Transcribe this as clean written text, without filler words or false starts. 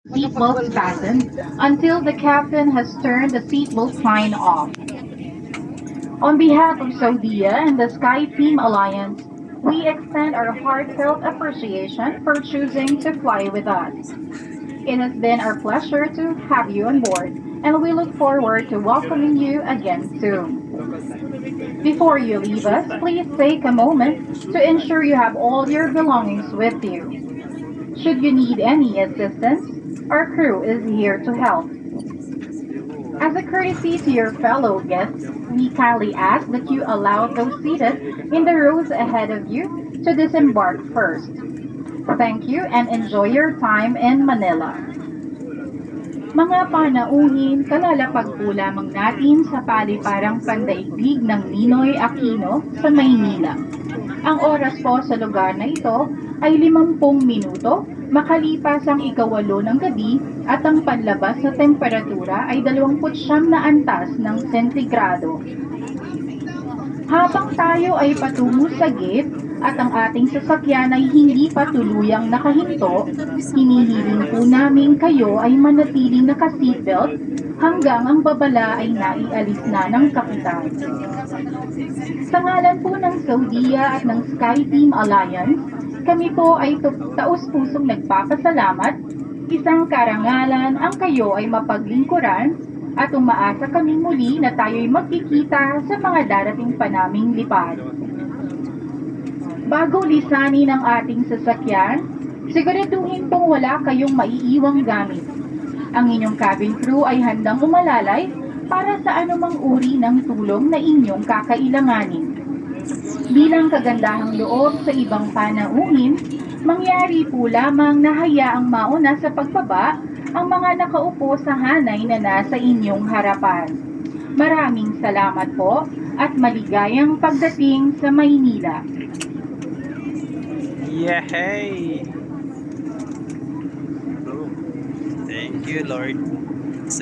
seatbelt fastened until the captain has turned the seatbelt sign off. On behalf of Saudia and the Sky Team Alliance, we extend our heartfelt appreciation for choosing to fly with us. It has been our pleasure to have you on board, and we look forward to welcoming you again soon. Before you leave us, please take a moment to ensure you have all your belongings with you. Should you need any assistance, our crew is here to help. As a courtesy to your fellow guests, we kindly ask that you allow those seated in the rows ahead of you to disembark first. Thank you and enjoy your time in Manila. Mga panauhin, kalalapag po lamang natin sa paliparang pandaigdig ng Ninoy Aquino sa Maynila. Ang oras po sa lugar na ito ay 50 minuto, makalipas ang ikawalo ng gabi at ang panlabas na temperatura ay 29 na antas ng sentigrado. Habang tayo ay patungo sa gate at ang ating sasakyan ay hindi pa tuluyang nakahinto, hinihiling po namin kayo ay manatiling naka-seatbelt hanggang ang babala ay naialis na ng kapitan. Sa ngalan po ng Saudia at ng Sky Team Alliance, kami po ay taus-pusong nagpapasalamat, isang karangalan ang kayo ay mapaglingkuran at umaasa kami muli na tayo'y magkikita sa mga darating pa naming lipad. Bago lisanin ang ating sasakyan, siguraduhin pong wala kayong maiiwang gamit. Ang inyong cabin crew ay handang umalalay para sa anumang uri ng tulong na inyong kakailanganin. Bilang kagandahang loob sa ibang panauhin, mangyari po lamang na hayaang mauna sa pagbaba ang mga nakaupo sa hanay na nasa inyong harapan. Maraming salamat po at maligayang pagdating sa Maynila. Yay! Thank you, Lord.